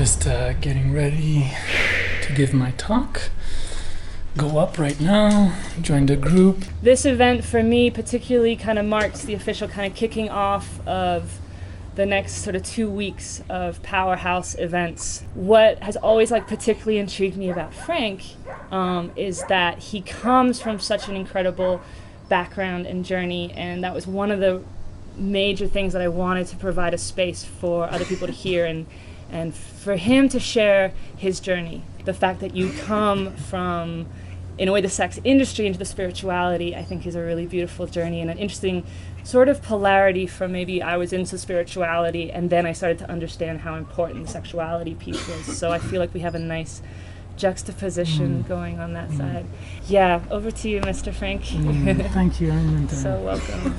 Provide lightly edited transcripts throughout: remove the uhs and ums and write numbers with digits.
just getting ready to give my talk. Go up right now, join the group. This event for me particularly kind of marks the official kind of kicking off of the next sort of 2 weeks of powerhouse events. What has always particularly intrigued me about Frank is that he comes from such an incredible background and journey, and that was one of the major things that I wanted to provide a space for other people to hear and for him to share his journey. The fact that you come from, in a way, the sex industry into the spirituality, I think is a really beautiful journey and an interesting sort of polarity from maybe I was into spirituality and then I started to understand how important the sexuality piece was. So I feel like we have a nice juxtaposition going on that side. Yeah, over to you, Mr. Frank. Thank you. So welcome.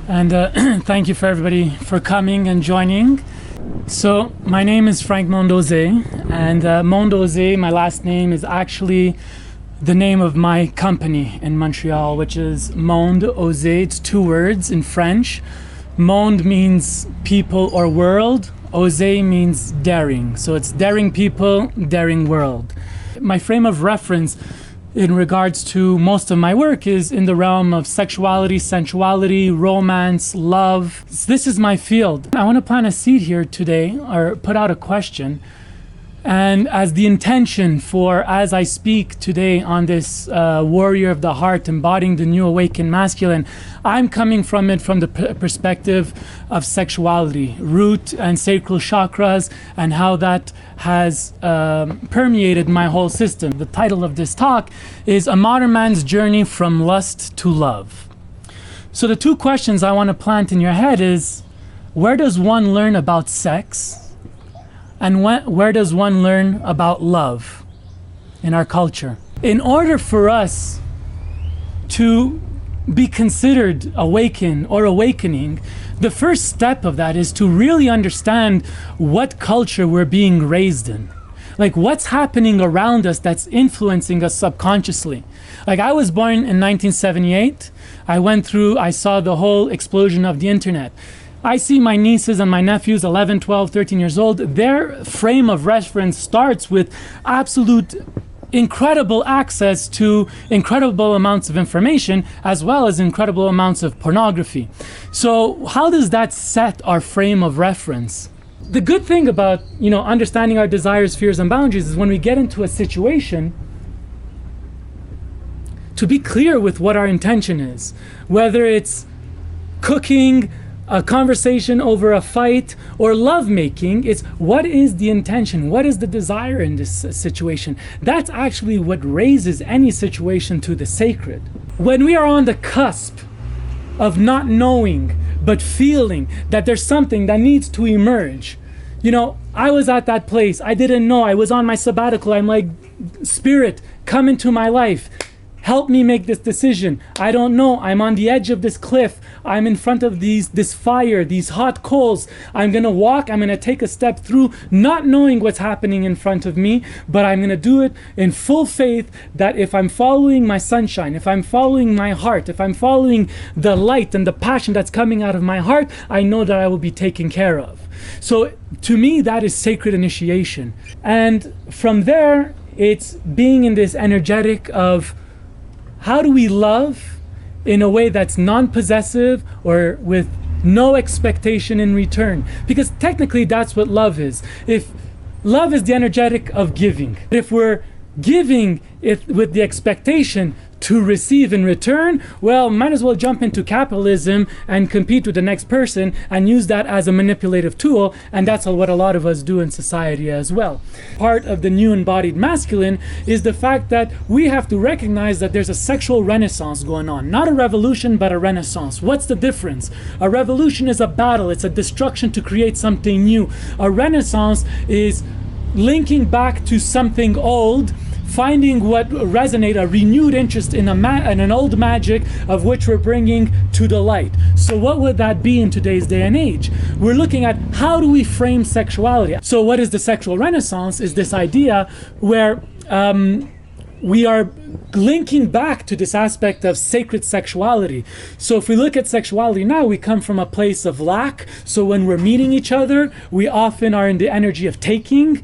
And thank you for everybody for coming and joining. So my name is Frank Mondeose, and Mondeose, my last name, is actually the name of my company in Montreal, which is Mondeose. It's 2 words in French. Monde means people or world. Ose means daring. So it's daring people, daring world. My frame of reference in regards to most of my work is in the realm of sexuality, sensuality, romance, love. This is my field. I want to plant a seed here today, or put out a question. And as the intention for, as I speak today on this warrior of the heart, embodying the new awakened masculine, I'm coming from it from the perspective of sexuality, root and sacral chakras, and how that has permeated my whole system. The title of this talk is A Modern Man's Journey from Lust to Love. So the 2 questions I want to plant in your head is, where does one learn about sex? And where does one learn about love in our culture? In order for us to be considered awakened or awakening, the first step of that is to really understand what culture we're being raised in. What's happening around us that's influencing us subconsciously. I was born in 1978. I saw the whole explosion of the internet. I see my nieces and my nephews, 11, 12, 13 years old, their frame of reference starts with absolute incredible access to incredible amounts of information, as well as incredible amounts of pornography. So how does that set our frame of reference? The good thing about, understanding our desires, fears, and boundaries is when we get into a situation, to be clear with what our intention is, whether it's cooking, a conversation over a fight, or lovemaking. It's what is the intention? What is the desire in this situation? That's actually what raises any situation to the sacred. When we are on the cusp of not knowing, but feeling that there's something that needs to emerge. I was at that place. I didn't know. I was on my sabbatical. I'm like, Spirit, come into my life. Help me make this decision. I don't know. I'm on the edge of this cliff. I'm in front of this fire, these hot coals. I'm going to walk. I'm going to take a step through, not knowing what's happening in front of me, but I'm going to do it in full faith that if I'm following my sunshine, if I'm following my heart, if I'm following the light and the passion that's coming out of my heart, I know that I will be taken care of. So to me, that is sacred initiation. And from there, it's being in this energetic of, how do we love in a way that's non-possessive or with no expectation in return? Because technically that's what love is. If love is the energetic of giving, if we're giving it with the expectation to receive in return, well, might as well jump into capitalism and compete with the next person and use that as a manipulative tool, and that's what a lot of us do in society as well. Part of the new embodied masculine is the fact that we have to recognize that there's a sexual renaissance going on. Not a revolution, but a renaissance. What's the difference? A revolution is a battle. It's a destruction to create something new. A renaissance is linking back to something old, finding what resonate, a renewed interest in an old magic of which we're bringing to the light. So what would that be in today's day and age? We're looking at how do we frame sexuality. So what is the sexual renaissance is this idea where we are linking back to this aspect of sacred sexuality. So if we look at sexuality now, we come from a place of lack. So when we're meeting each other, we often are in the energy of taking.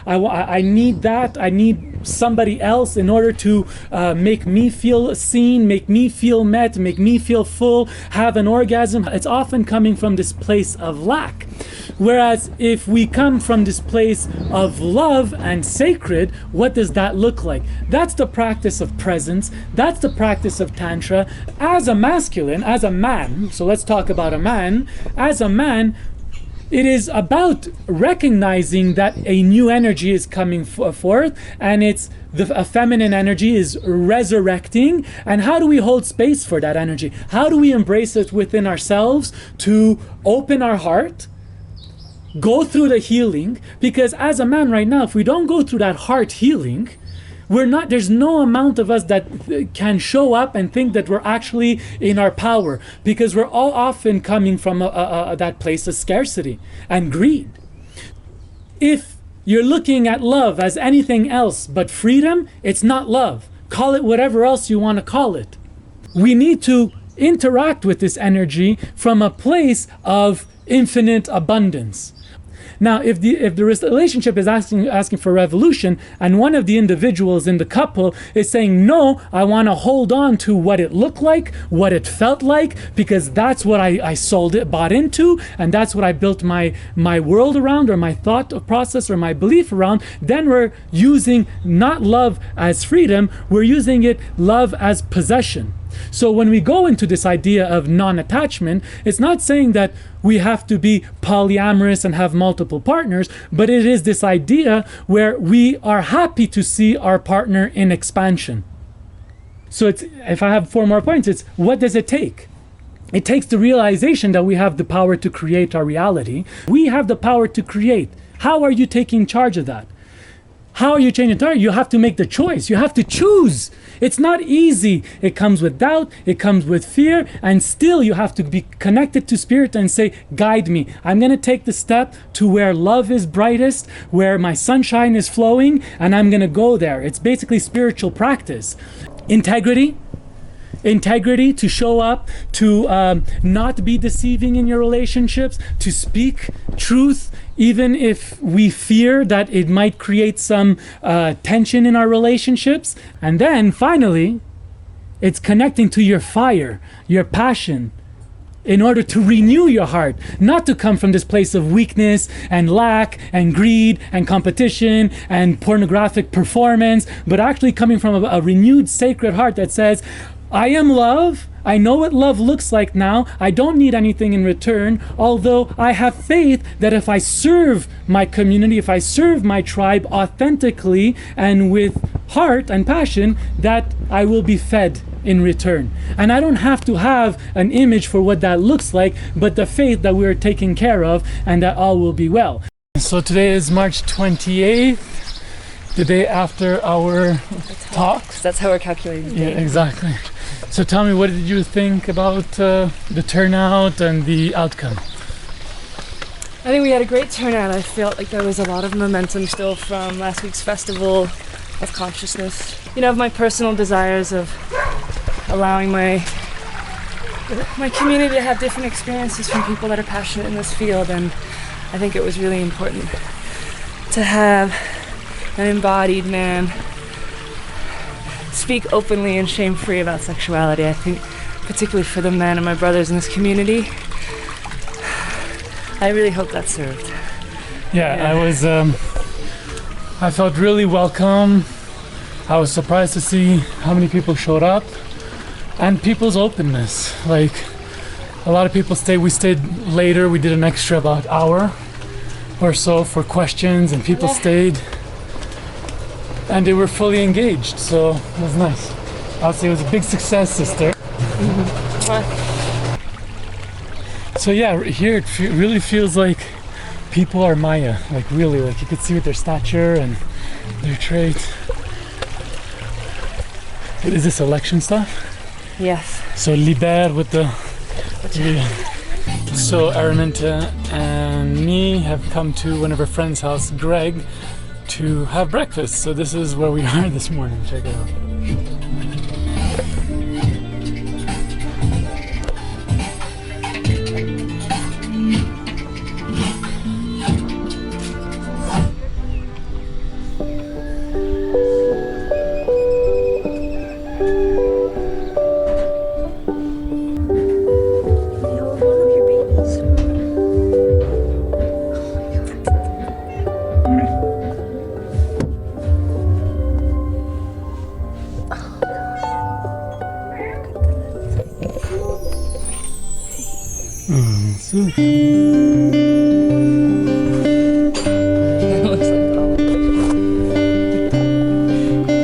I need that. I need somebody else in order to make me feel seen, make me feel met, make me feel full, have an orgasm. It's often coming from this place of lack. Whereas if we come from this place of love and sacred, what does that look like? That's the practice of presence. That's the practice of Tantra. As a masculine, as a man, so let's talk about a man. As a man, it is about recognizing that a new energy is coming forth, and it's a feminine energy is resurrecting. And how do we hold space for that energy? How do we embrace it within ourselves to open our heart, go through the healing? Because as a man right now, if we don't go through that heart healing, there's no amount of us that can show up and think that we're actually in our power, because we're all often coming from that place of scarcity and greed. If you're looking at love as anything else but freedom, it's not love. Call it whatever else you want to call it. We need to interact with this energy from a place of infinite abundance. Now, if the relationship is asking for revolution, and one of the individuals in the couple is saying, no, I want to hold on to what it looked like, what it felt like, because that's what I bought into, and that's what I built my world around, or my thought process, or my belief around, then we're using not love as freedom, we're using it love as possession. So when we go into this idea of non-attachment, it's not saying that we have to be polyamorous and have multiple partners, but it is this idea where we are happy to see our partner in expansion. So if I have 4 more points, it's what does it take? It takes the realization that we have the power to create our reality. We have the power to create. How are you taking charge of that? How are you changing target? You have to make the choice. You have to choose. It's not easy. It comes with doubt. It comes with fear. And still you have to be connected to spirit and say, guide me. I'm going to take the step to where love is brightest, where my sunshine is flowing, and I'm going to go there. It's basically spiritual practice. Integrity to show up, to not be deceiving in your relationships, to speak truth, even if we fear that it might create some tension in our relationships. And then finally, it's connecting to your fire, your passion, in order to renew your heart, not to come from this place of weakness and lack and greed and competition and pornographic performance, but actually coming from a renewed sacred heart that says, I am love. I know what love looks like now. I don't need anything in return, although I have faith that if I serve my community, if I serve my tribe authentically and with heart and passion, that I will be fed in return. And I don't have to have an image for what that looks like, but the faith that we're taken care of and that all will be well. So today is March 28th, the day after our talks. That's how we're calculating. Yeah, exactly. So tell me, what did you think about the turnout and the outcome? I think we had a great turnout. I felt like there was a lot of momentum still from last week's festival of consciousness. You know, of my personal desires of allowing my community to have different experiences from people that are passionate in this field, and I think it was really important to have an embodied man speak openly and shame-free about sexuality. I think particularly for the men and my brothers in this community, I really hope that served. Yeah. I felt really welcome. I was surprised to see how many people showed up and people's openness. Like, a lot of people stayed. We stayed later. We did an extra about hour or so for questions, and people stayed. And they were fully engaged, so it was nice. I'll say it was a big success, sister. Mm-hmm. So yeah, here it really feels like people are Maya, like really, like you could see with their stature and their traits. Is this election stuff? Yes. So Liber with the... Yeah. So Araminta and me have come to one of our friends' house, Greg, to have breakfast. So this is where we are this morning. Check it out.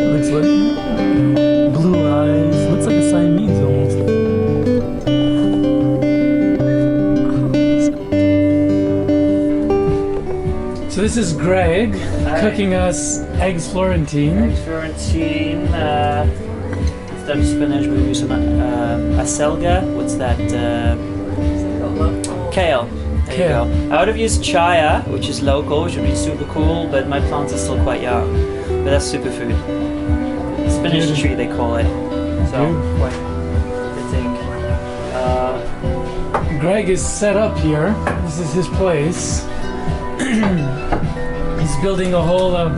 Looks like blue eyes. Looks like a Siamese almost. So this is Greg cooking us eggs Florentine. Eggs Florentine. Instead of spinach, we use some acelga. What's that? Kale. There you go. I would have used chaya, which is local, which would be super cool, but my plants are still quite young. But that's superfood. Spinach tree, they call it. So, quite fitting. Greg is set up here. This is his place. He's building a whole, what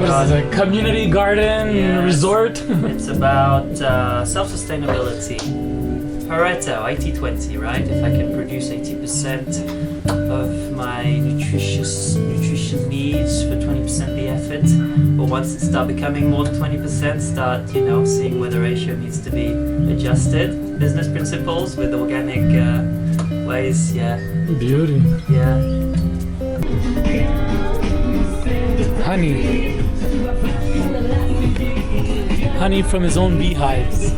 is this, a community garden resort? It's about self-sustainability. Pareto, 80-20, right? If I can produce 80% of my nutrition needs for 20% the effort, but once it start becoming more than 20%, start, seeing where the ratio needs to be adjusted. Business principles with organic ways, yeah. Beauty. Yeah. Honey. Honey from his own beehives.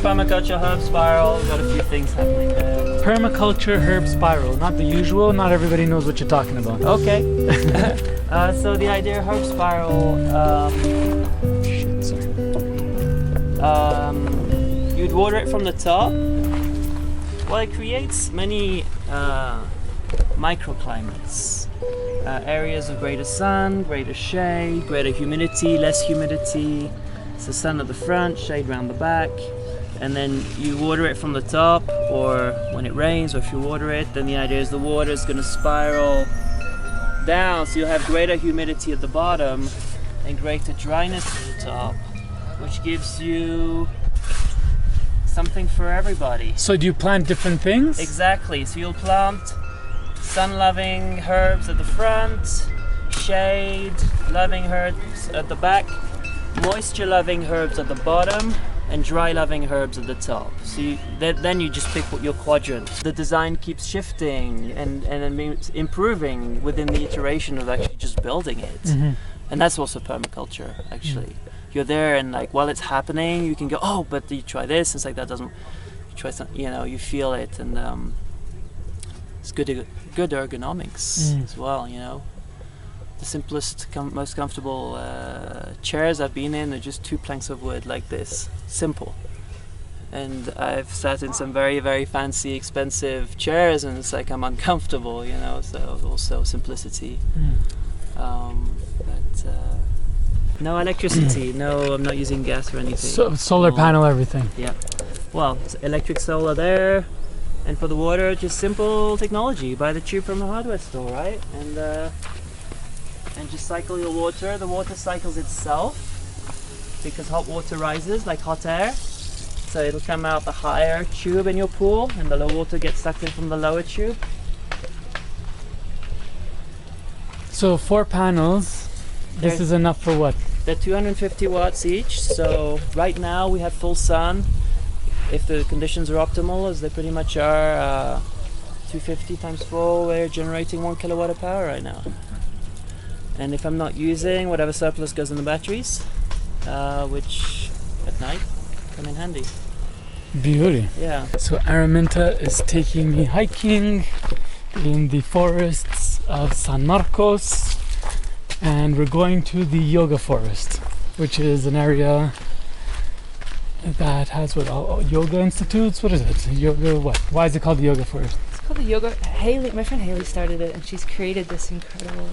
Permaculture herb spiral, got a few things happening there. Permaculture herb spiral, not the usual, not everybody knows what you're talking about. Okay. So the idea of herb spiral, you'd water it from the top. Well, it creates many microclimates. Areas of greater sun, greater shade, greater humidity, less humidity. So sun at the front, shade around the back. And then you water it from the top, or when it rains, or if you water it, then the idea is the water is going to spiral down, so you'll have greater humidity at the bottom and greater dryness at the top, which gives you something for everybody. So do you plant different things? Exactly. So you'll plant sun-loving herbs at the front, shade-loving herbs at the back, moisture-loving herbs at the bottom, and dry-loving herbs at the top. So then you just pick your quadrant. The design keeps shifting and improving within the iteration of actually just building it. Mm-hmm. And that's also permaculture, actually. Mm-hmm. You're there and while it's happening, you can go, oh, but you try this, it's like that doesn't, you try something, you feel it, and it's good ergonomics as well, The simplest, most comfortable chairs I've been in are just 2 planks of wood like this. Simple. And I've sat in some very, very fancy, expensive chairs, and it's like I'm uncomfortable, so also simplicity. No electricity, no, I'm not using gas or anything. So, solar panel, everything. Yeah. Well, electric solar there. And for the water, just simple technology. You buy the tube from a hardware store, right? And just cycle your water. The water cycles itself because hot water rises like hot air. So it'll come out the higher tube in your pool and the low water gets sucked in from the lower tube. So 4 panels, this is enough for what? They're 250 watts each. So right now we have full sun. if the conditions are optimal, as they pretty much are, 250 times 4, we're generating 1 kilowatt of power right now. And if I'm not using, whatever surplus goes in the batteries, which at night come in handy. Beauty. Yeah. So Araminta is taking me hiking in the forests of San Marcos, and we're going to the yoga forest, which is an area that has yoga institutes. What is it? Yoga what? Why is it called the yoga forest? It's called the yoga. Haley, my friend Haley started it, and she's created this incredible.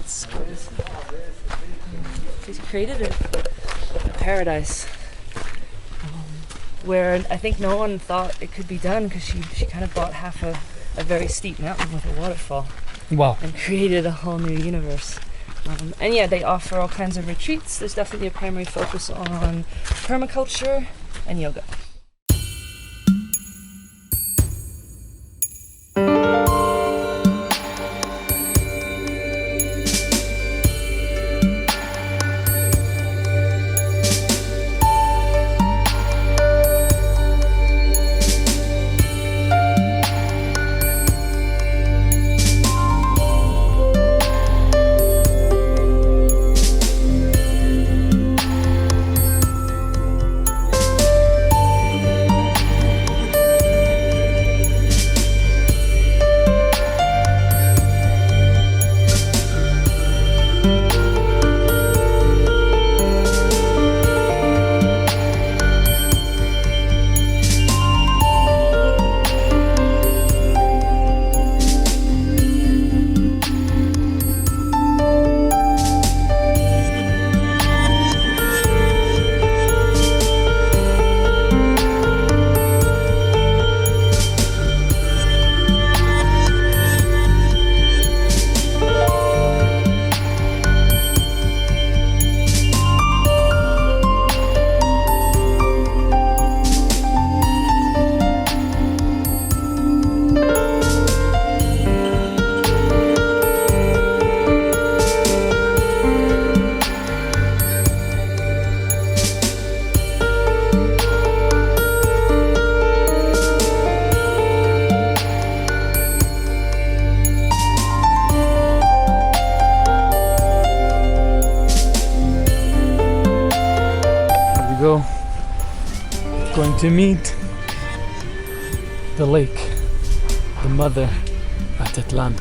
She's created a paradise where I think no one thought it could be done, because she kind of bought half a very steep mountain with a waterfall. Wow. And created a whole new universe. And yeah, they offer all kinds of retreats. There's definitely a primary focus on permaculture and yoga. Go. Going to meet the lake, the mother Atitlán.